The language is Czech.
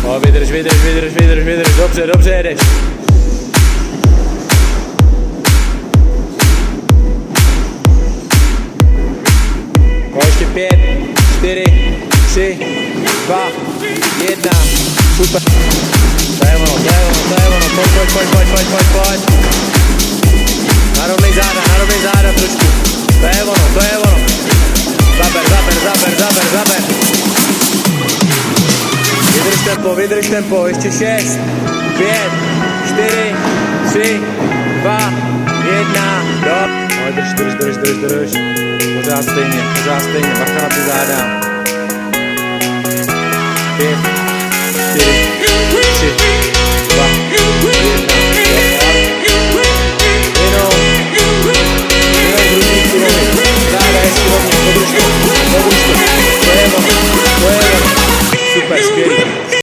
No, vydrž, dobře, dobře jedeš. No, ještě 5, 4, 3, 2, 1, super. To je ono, pojď. Narovnej záda trošku. To je ono. Zaber. Vydrž tempo, ještě 6, 5, 4, 3, 2, 1, do. No, drž. Pořád stejně, bacha na ty záda. 5, 4, 3, 2, 1, jenom druhý kilometr, záda je silovně, podrž to, to je ono, super, skvělý.